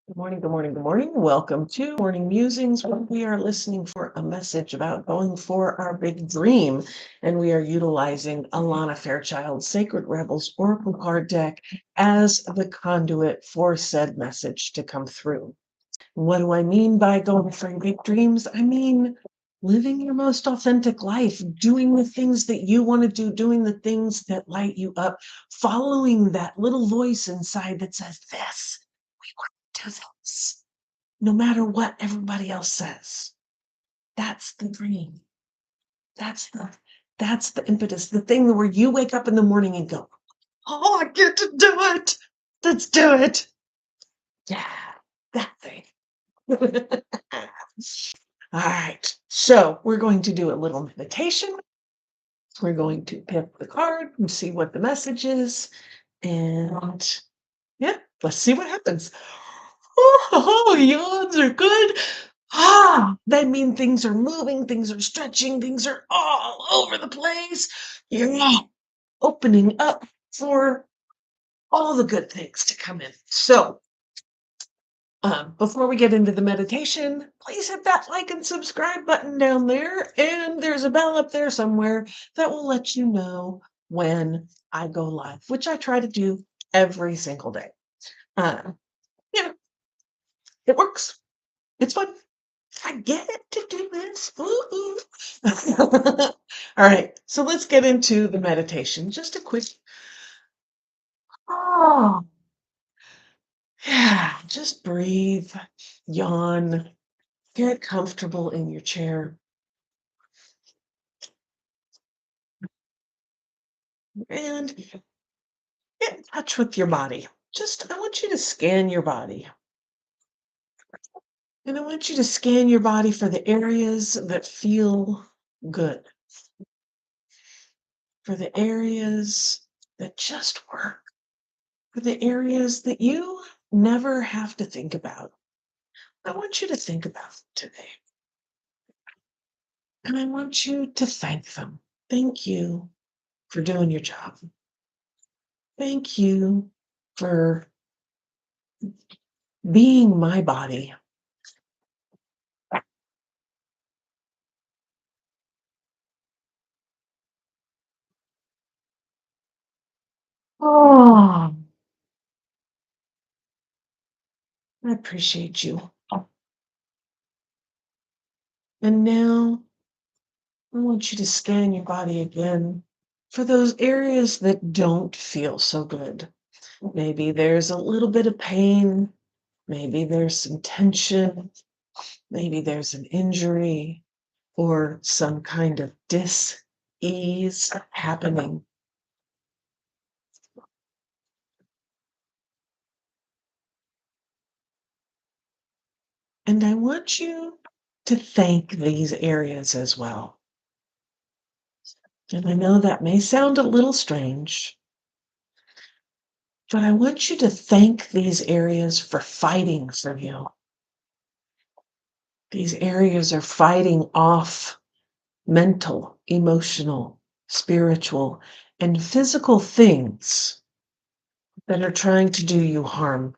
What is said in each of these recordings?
Good morning, good morning, good morning. Welcome to Morning Musings, where we are listening for a message about going for our big dream. And we are utilizing Alana Fairchild's Sacred Rebels Oracle card deck as the conduit for said message to come through. What do I mean by going for your big dreams? I mean living your most authentic life, doing the things that you want to do, doing the things that light you up, following that little voice inside that says, this, we want to do this, no matter what everybody else says. That's the dream. That's the impetus, the thing where you wake up in the morning and go, oh, I get to do it. Let's do it. Yeah, that thing. All right, so we're going to do a little meditation. We're going to pick the card and see what the message is. And yeah, let's see what happens. Oh, yawns are good. That means things are moving, things are stretching, things are all over the place. Yeah, opening up for all the good things to come in. So, before we get into the meditation, please hit that like and subscribe button down there. And there's a bell up there somewhere that will let you know when I go live, which I try to do every single day. Yeah, it works. It's fun. I get to do this. Ooh. All right, so let's get into the meditation. Just a quick, oh, yeah, just breathe, yawn, get comfortable in your chair, and get in touch with your body. I want you to scan your body. And I want you to scan your body for the areas that feel good, for the areas that just work, for the areas that you never have to think about. I want you to think about them today. And I want you to thank them. Thank you for doing your job. Thank you for being my body. Oh, I appreciate you. And now I want you to scan your body again for those areas that don't feel so good. Maybe there's a little bit of pain. Maybe there's some tension. Maybe there's an injury or some kind of dis-ease happening. And I want you to thank these areas as well. And I know that may sound a little strange, but I want you to thank these areas for fighting for you. These areas are fighting off mental, emotional, spiritual, and physical things that are trying to do you harm.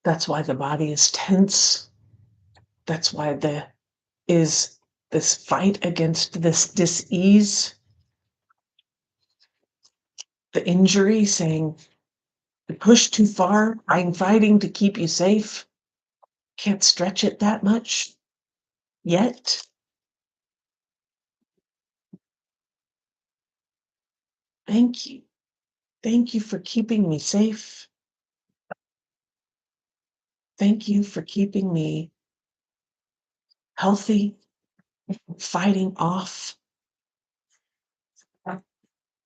That's why the body is tense. That's why there is this fight against this dis-ease, the injury saying, "You push too far, I'm fighting to keep you safe. Can't stretch it that much yet." Thank you. Thank you for keeping me safe. Thank you for keeping me healthy, fighting off.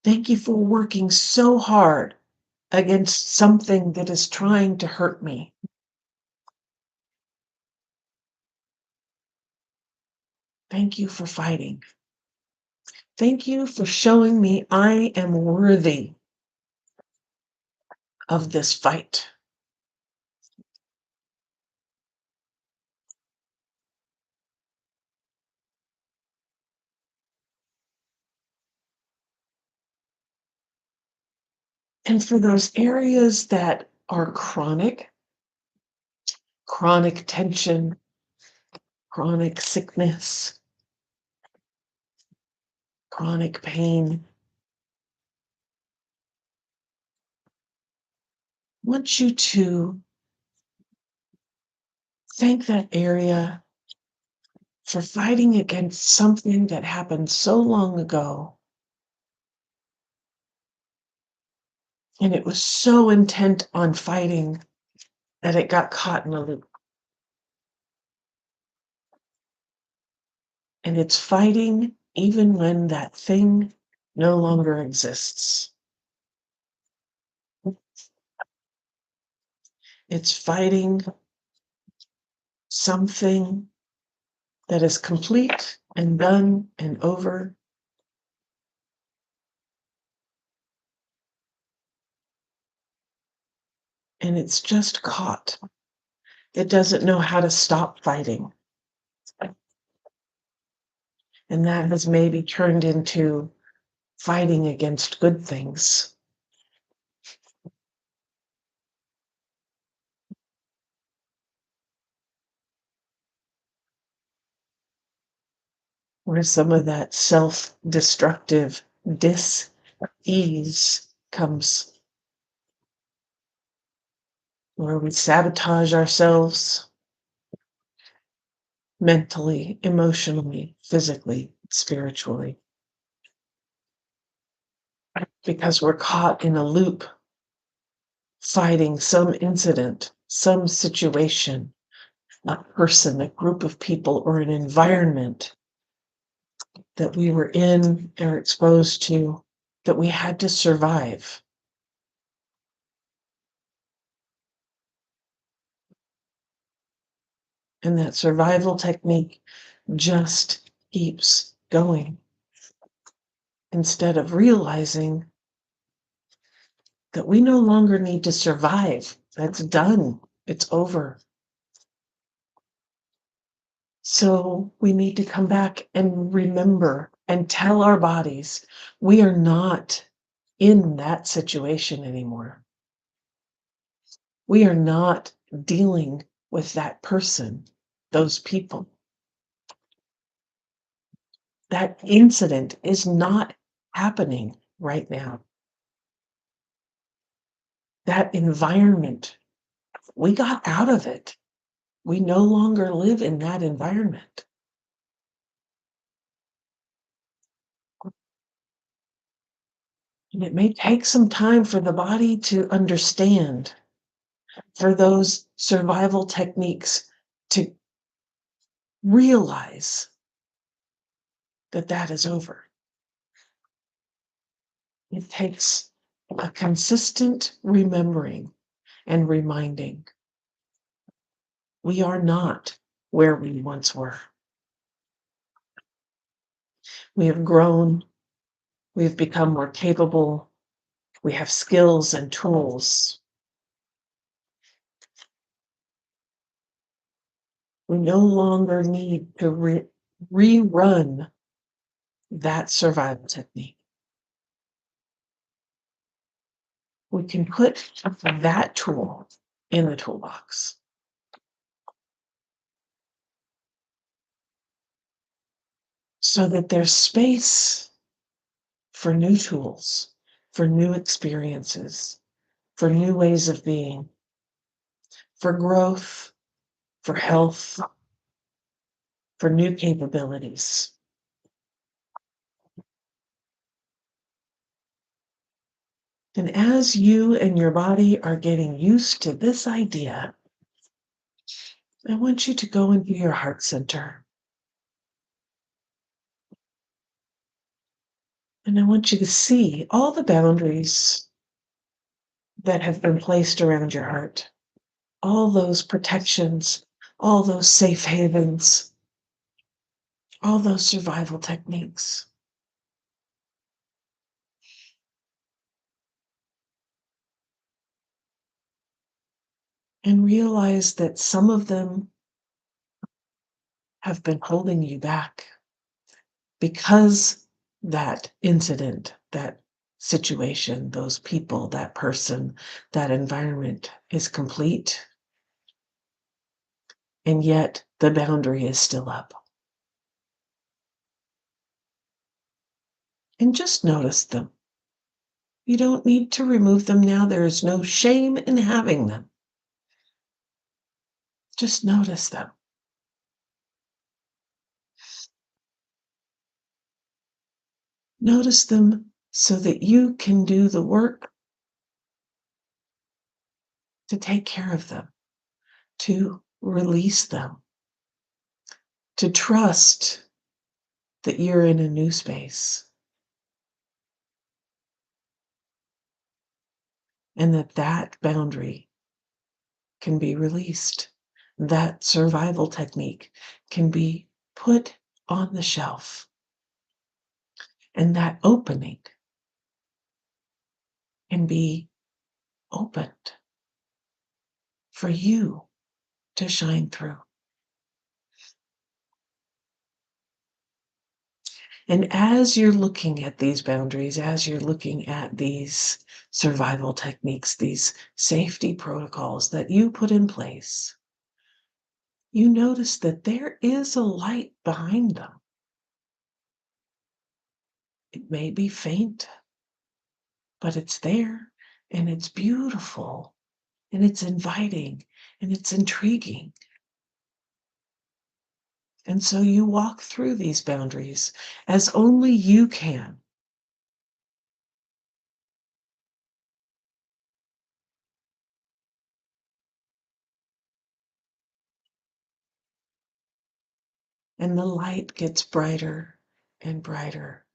Thank you for working so hard against something that is trying to hurt me. Thank you for fighting. Thank you for showing me I am worthy of this fight. And for those areas that are chronic, chronic tension, chronic sickness, chronic pain. I want you to thank that area for fighting against something that happened so long ago. And it was so intent on fighting that it got caught in a loop. And it's fighting even when that thing no longer exists. It's fighting something that is complete and done and over. And it's just caught. It doesn't know how to stop fighting. And that has maybe turned into fighting against good things. Where some of that self-destructive dis-ease comes, where we sabotage ourselves mentally, emotionally, physically, spiritually, because we're caught in a loop fighting some incident, some situation, a person, a group of people, or an environment that we were in or exposed to that we had to survive. And that survival technique just keeps going instead of realizing that we no longer need to survive. That's done. It's over. So we need to come back and remember and tell our bodies we are not in that situation anymore. We are not dealing with that person, those people. That incident is not happening right now. That environment, we got out of it. We no longer live in that environment. And it may take some time for the body to understand, for those survival techniques to realize that that is over. It takes a consistent remembering and reminding. We are not where we once were. We have grown. We have become more capable. We have skills and tools. We no longer need to rerun that survival technique. We can put that tool in the toolbox so that there's space for new tools, for new experiences, for new ways of being, for growth, for health, for new capabilities. And as you and your body are getting used to this idea, I want you to go into your heart center. And I want you to see all the boundaries that have been placed around your heart, all those protections, all those safe havens, all those survival techniques. And realize that some of them have been holding you back because that incident, that situation, those people, that person, that environment is complete and yet the boundary is still up. And just notice them. You don't need to remove them now. There is no shame in having them. Just notice them. Notice them so that you can do the work to take care of them, to release them, to trust that you're in a new space and that boundary can be released. That survival technique can be put on the shelf, and that opening can be opened for you to shine through. And as you're looking at these boundaries, as you're looking at these survival techniques, these safety protocols that you put in place, you notice that there is a light behind them. It may be faint, but it's there, and it's beautiful, and it's inviting, and it's intriguing. And so you walk through these boundaries as only you can. And the light gets brighter and brighter,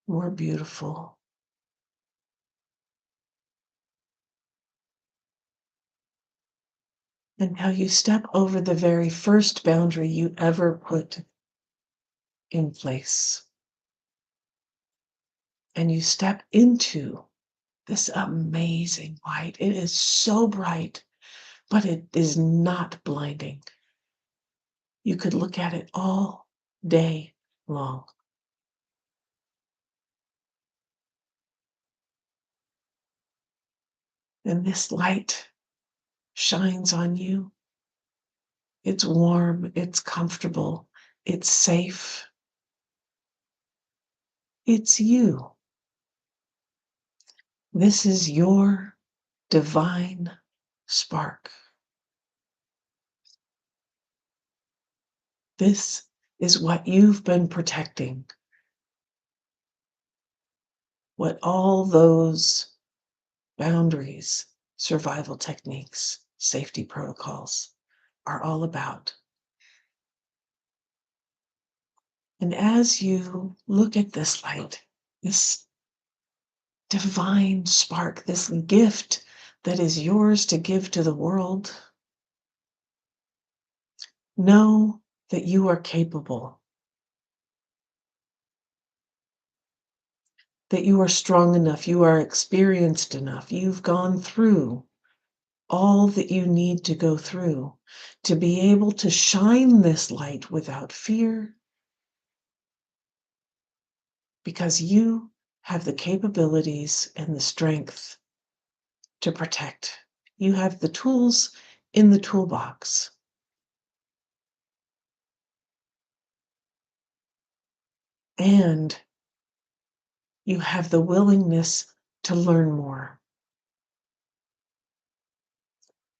more beautiful. Until you step over the very first boundary you ever put in place. And you step into this amazing light. It is so bright, but it is not blinding. You could look at it all day long. And this light shines on you. It's warm, it's comfortable, it's safe. It's you. This is your divine spark. This is what you've been protecting, what all those boundaries, survival techniques, safety protocols are all about. And as you look at this light, this divine spark, this gift that is yours to give to the world, know that you are capable, that you are strong enough, you are experienced enough, you've gone through all that you need to go through to be able to shine this light without fear, because you have the capabilities and the strength to protect. You have the tools in the toolbox. And you have the willingness to learn more,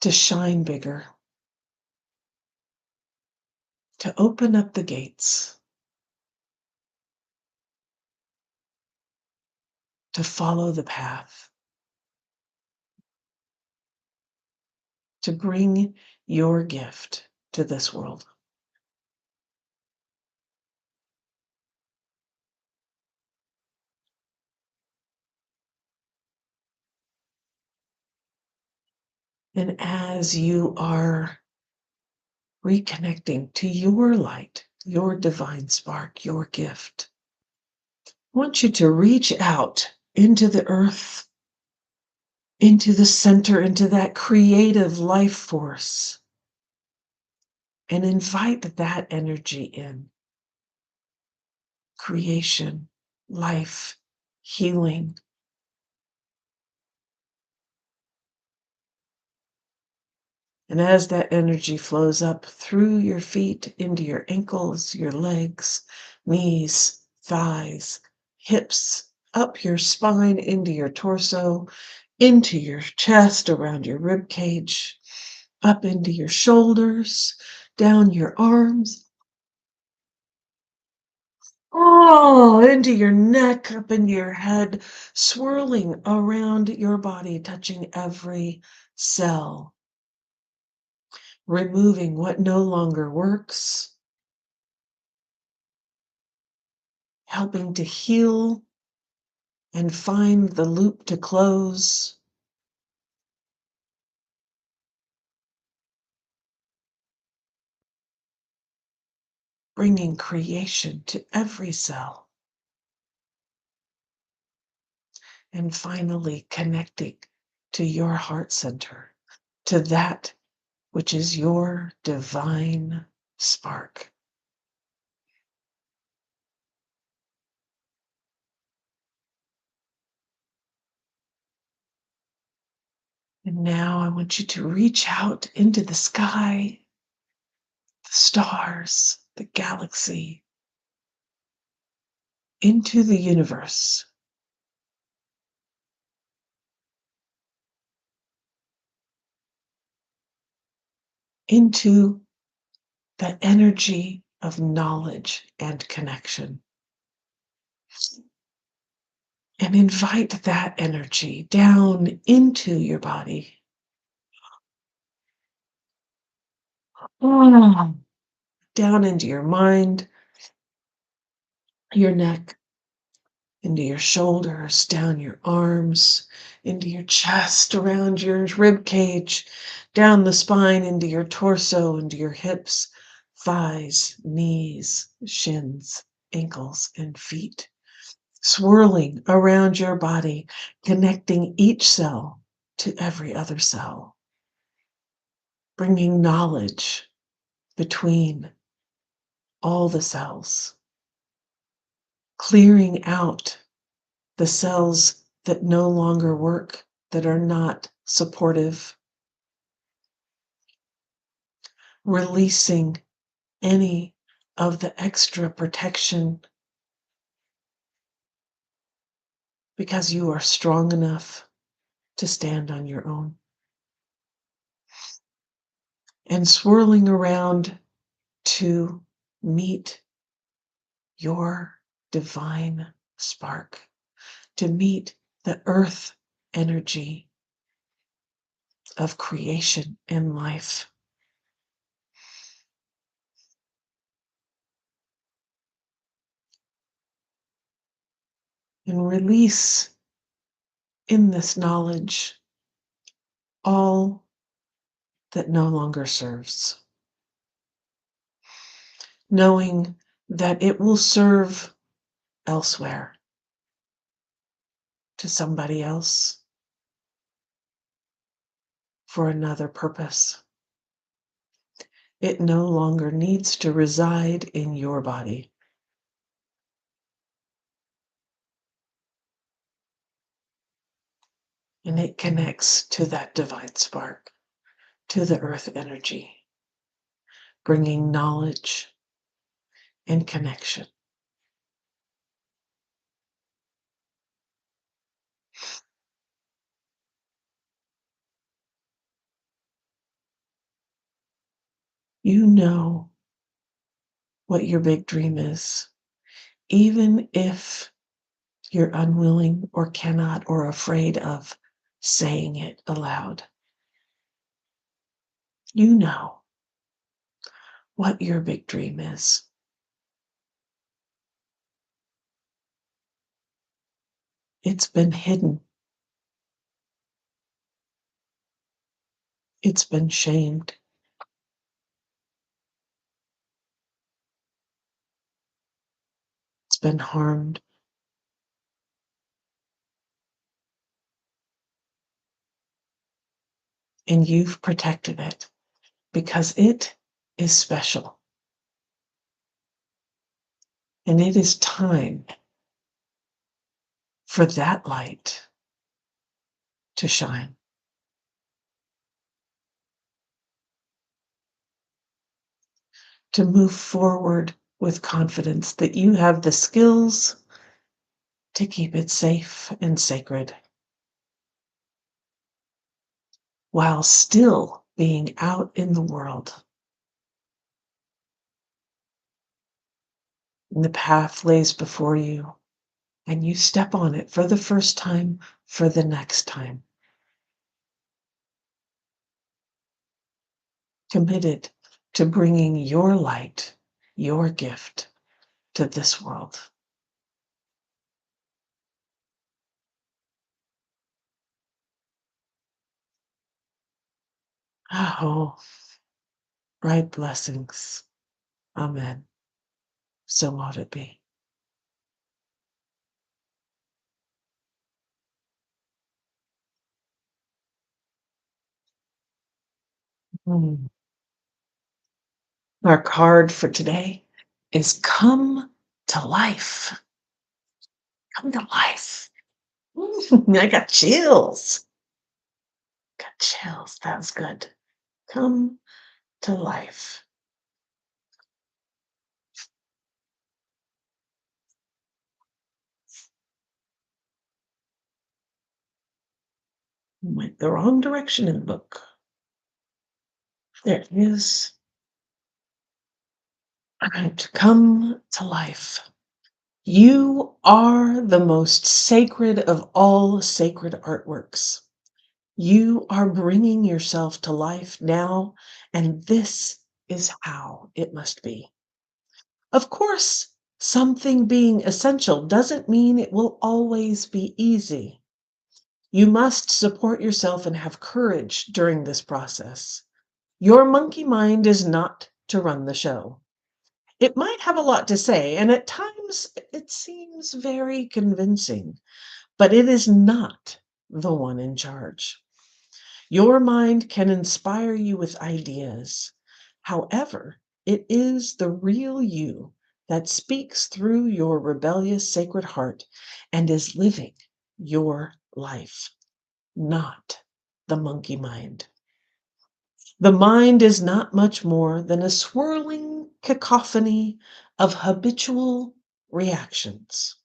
to shine bigger, to open up the gates, to follow the path, to bring your gift to this world. And as you are reconnecting to your light, your divine spark, your gift, I want you to reach out into the earth, into the center, into that creative life force, and invite that energy in. Creation, life, healing. And as that energy flows up through your feet, into your ankles, your legs, knees, thighs, hips, up your spine, into your torso, into your chest, around your rib cage, up into your shoulders, down your arms, into your neck, up into your head, swirling around your body, touching every cell, removing what no longer works, helping to heal and find the loop to close, bringing creation to every cell, and finally connecting to your heart center, to that which is your divine spark. And now I want you to reach out into the sky, the stars, the galaxy, into the universe, into the energy of knowledge and connection. And invite that energy down into your body. Down into your mind, your neck, into your shoulders, down your arms, into your chest, around your rib cage, down the spine, into your torso, into your hips, thighs, knees, shins, ankles, and feet, swirling around your body, connecting each cell to every other cell, bringing knowledge between all the cells, clearing out the cells that no longer work, that are not supportive, releasing any of the extra protection because you are strong enough to stand on your own. And swirling around to meet your divine spark, to meet the earth energy of creation and life. And release in this knowledge all that no longer serves, knowing that it will serve elsewhere, to somebody else, for another purpose. It no longer needs to reside in your body. And it connects to that divine spark, to the earth energy, bringing knowledge and connection. You know what your big dream is, even if you're unwilling or cannot or afraid of saying it aloud. You know what your big dream is. It's been hidden. It's been shamed. It's been harmed. And you've protected it because it is special. And it is time for that light to shine. to move forward with confidence that you have the skills to keep it safe and sacred while still being out in the world. And the path lays before you, and you step on it for the first time, for the next time, committed to bringing your light, your gift to this world. Oh, bright blessings. Amen. So mote it be. Mm. Our card for today is come to life. Come to life. I got chills. Got chills. That was good. Come to life. Went the wrong direction in the book. There it is. All right, come to life. You are the most sacred of all sacred artworks. You are bringing yourself to life now, and this is how it must be. Of course, something being essential doesn't mean it will always be easy. You must support yourself and have courage during this process. Your monkey mind is not to run the show. It might have a lot to say, and at times it seems very convincing, but it is not the one in charge. Your mind can inspire you with ideas. However, it is the real you that speaks through your rebellious sacred heart and is living your life, not the monkey mind. The mind is not much more than a swirling cacophony of habitual reactions.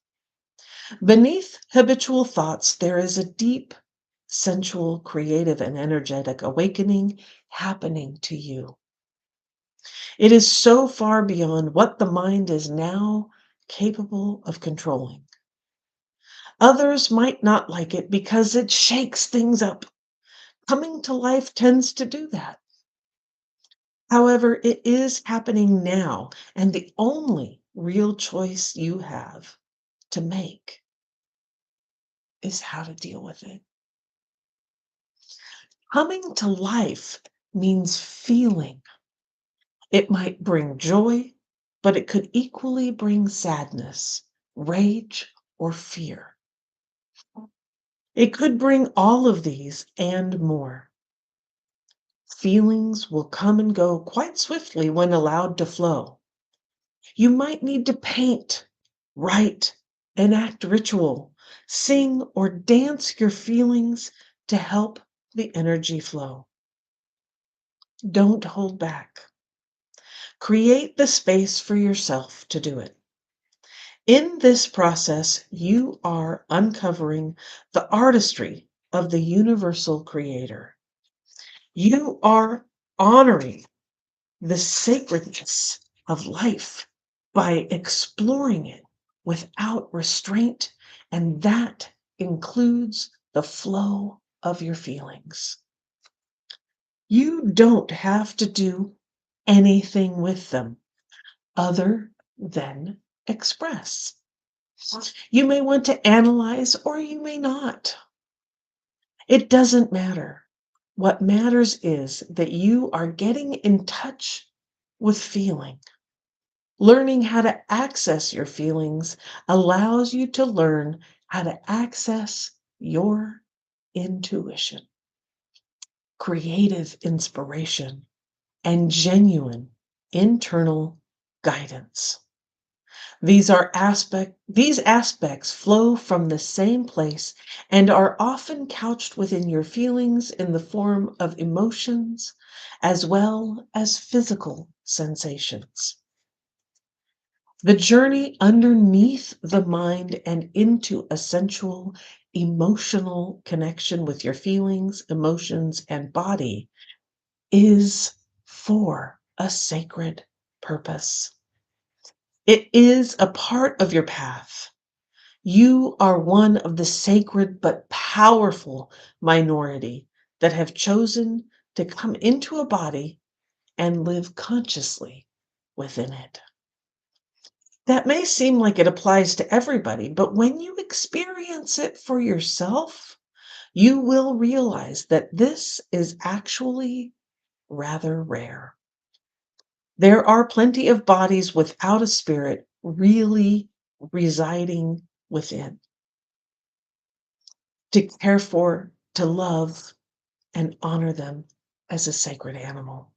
Beneath habitual thoughts, there is a deep, sensual, creative, and energetic awakening happening to you. It is so far beyond what the mind is now capable of controlling. Others might not like it because it shakes things up. Coming to life tends to do that. However, it is happening now, and the only real choice you have to make is how to deal with it. Coming to life means feeling. It might bring joy, but it could equally bring sadness, rage, or fear. It could bring all of these and more. Feelings will come and go quite swiftly when allowed to flow. You might need to paint, write, enact ritual, sing, or dance your feelings to help the energy flow. Don't hold back. Create the space for yourself to do it. In this process, you are uncovering the artistry of the universal creator. You are honoring the sacredness of life by exploring it without restraint, and that includes the flow of your feelings. You don't have to do anything with them other than express. You may want to analyze or you may not. It doesn't matter. What matters is that you are getting in touch with feeling. Learning how to access your feelings allows you to learn how to access your intuition, creative inspiration, and genuine internal guidance. These aspects flow from the same place and are often couched within your feelings in the form of emotions as well as physical sensations. The journey underneath the mind and into a sensual, emotional connection with your feelings, emotions, and body is for a sacred purpose. It is a part of your path. You are one of the sacred but powerful minority that have chosen to come into a body and live consciously within it. That may seem like it applies to everybody, but when you experience it for yourself, you will realize that this is actually rather rare. There are plenty of bodies without a spirit really residing within to care for, to love, and honor them as a sacred animal.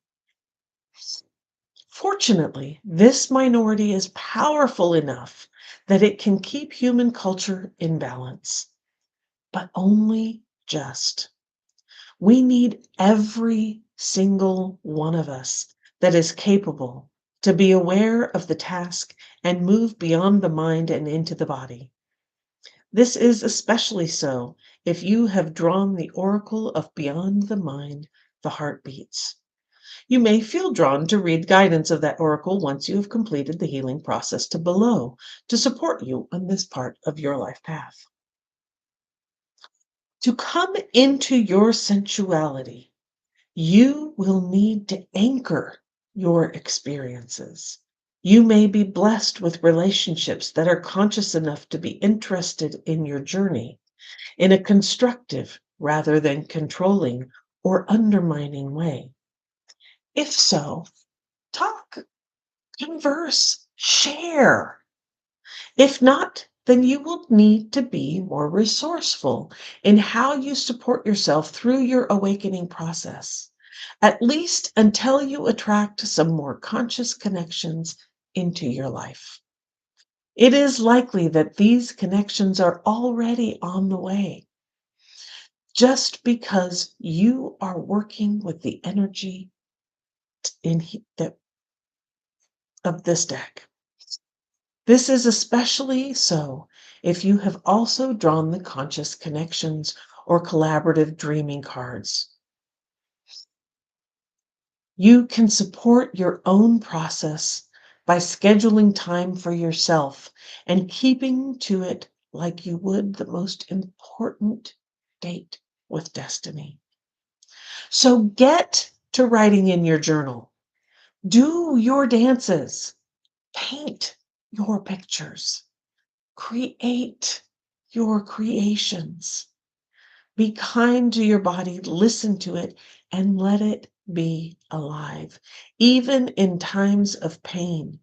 Fortunately, this minority is powerful enough that it can keep human culture in balance, but only just. We need every single one of us that is capable to be aware of the task and move beyond the mind and into the body. This is especially so if you have drawn the oracle of beyond the mind, the heart beats. You may feel drawn to read guidance of that oracle once you have completed the healing process to below to support you on this part of your life path. To come into your sensuality, you will need to anchor your experiences. You may be blessed with relationships that are conscious enough to be interested in your journey in a constructive rather than controlling or undermining way. If so, talk, converse, share. If not, then you will need to be more resourceful in how you support yourself through your awakening process, at least until you attract some more conscious connections into your life. It is likely that these connections are already on the way, just because you are working with the energy in of this deck. This is especially so if you have also drawn the conscious connections or collaborative dreaming cards. You can support your own process by scheduling time for yourself and keeping to it like you would the most important date with destiny. So get to writing in your journal. Do your dances. Paint your pictures. Create your creations. Be kind to your body, listen to it, and let it be alive. Even in times of pain,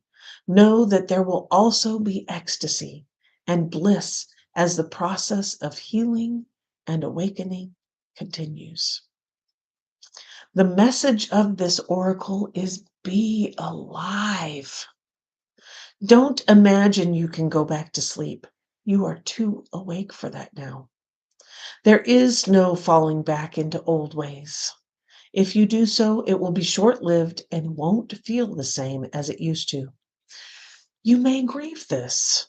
know that there will also be ecstasy and bliss as the process of healing and awakening continues. The message of this oracle is be alive. Don't imagine you can go back to sleep. You are too awake for that now. There is no falling back into old ways. If you do so, it will be short-lived and won't feel the same as it used to. You may grieve this.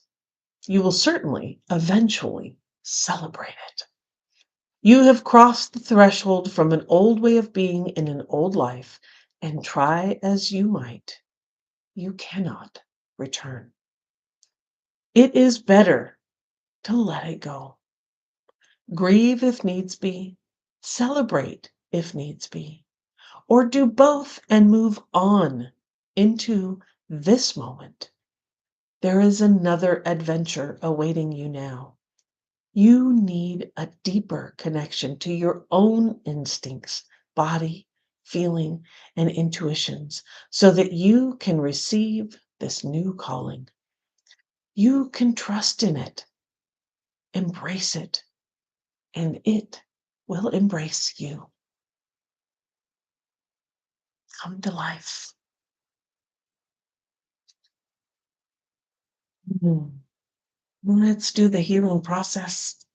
You will certainly eventually celebrate it. You have crossed the threshold from an old way of being in an old life, and try as you might, you cannot return. It is better to let it go. Grieve if needs be, celebrate if needs be, or do both and move on into this moment. There is another adventure awaiting you now. You need a deeper connection to your own instincts, body, feeling, and intuitions so that you can receive this new calling. You can trust in it, embrace it, and it will embrace you. Come to life. Mhm. Let's do the healing process.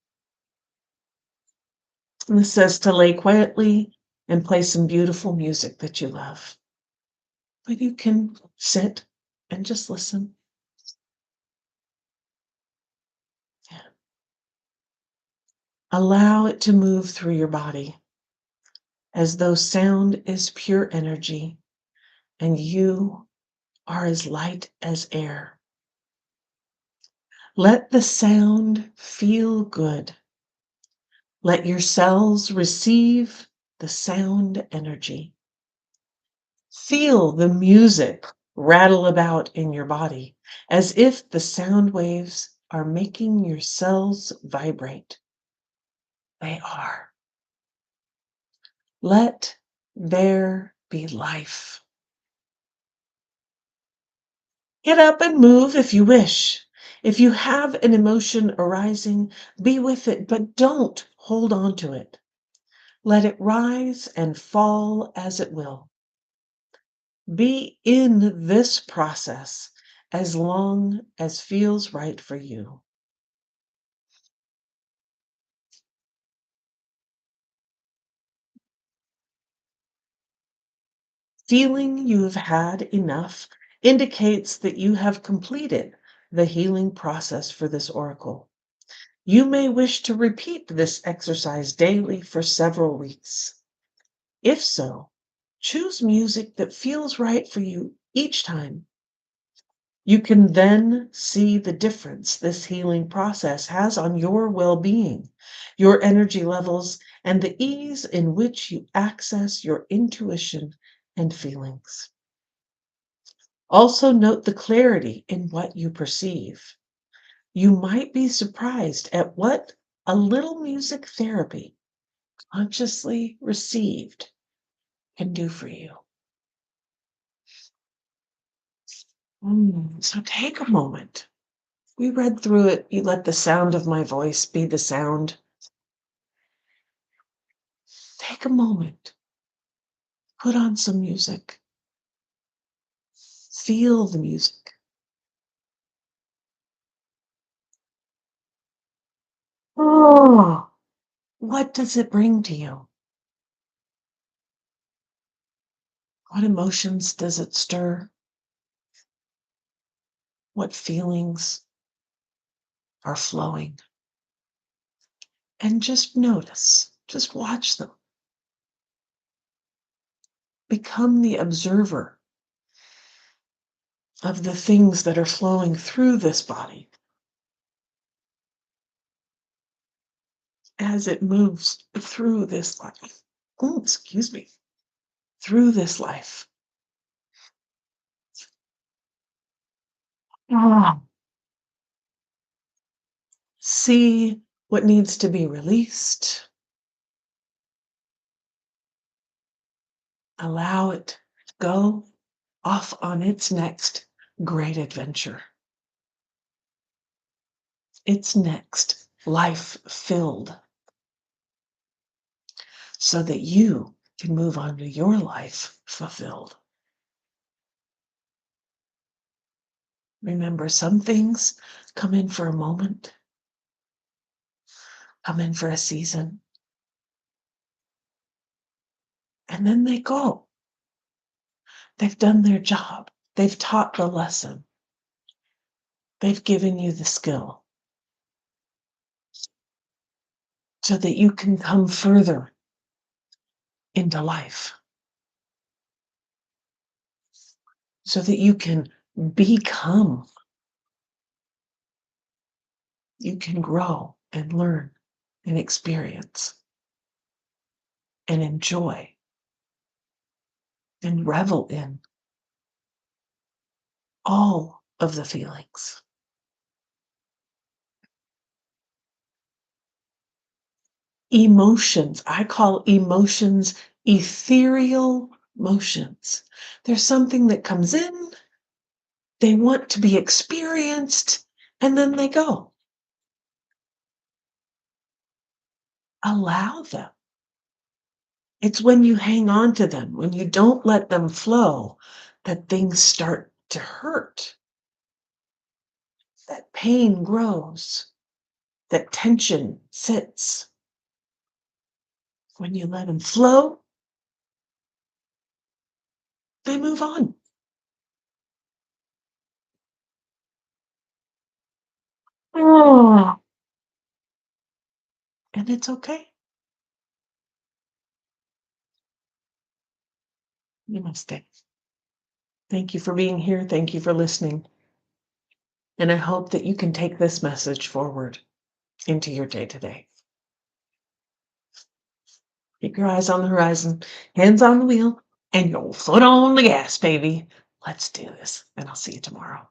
And this says to lay quietly and play some beautiful music that you love. But you can sit and just listen. Yeah. Allow it to move through your body as though sound is pure energy and you are as light as air. Let the sound feel good. Let your cells receive the sound energy. Feel the music rattle about in your body as if the sound waves are making your cells vibrate. They are. Let there be life. Get up and move if you wish. If you have an emotion arising, be with it, but don't hold on to it. Let it rise and fall as it will. Be in this process as long as feels right for you. Feeling you have had enough indicates that you have completed the healing process for this oracle. You may wish to repeat this exercise daily for several weeks. If so, choose music that feels right for you each time. You can then see the difference this healing process has on your well being, your energy levels, and the ease in which you access your intuition and feelings. Also, note the clarity in what you perceive. You might be surprised at what a little music therapy, consciously received, can do for you. So take a moment. We read through it. You let the sound of my voice be the sound. Take a moment. Put on some music. Feel the music. Oh, what does it bring to you? What emotions does it stir? What feelings are flowing? And just notice, just watch them. Become the observer of the things that are flowing through this body as it moves through this life. Oh, excuse me. Through this life. Ah. See what needs to be released. Allow it to go off on its next great adventure. Its next life filled, so that you can move on to your life fulfilled. Remember, some things come in for a moment, come in for a season, and then they go. They've done their job. They've taught the lesson. They've given you the skill so that you can come further into life, so that you can become, you can grow and learn and experience and enjoy and revel in all of the feelings. Emotions, I call emotions ethereal motions. There's something that comes in, they want to be experienced, and then they go. Allow them. It's when you hang on to them, when you don't let them flow, that things start to hurt. that pain grows, that tension sits. When you let them flow, they move on. Oh, and it's okay. Namaste. Thank you for being here. Thank you for listening. And I hope that you can take this message forward into your day today. Keep your eyes on the horizon, hands on the wheel, and your foot on the gas, baby. Let's do this. And I'll see you tomorrow.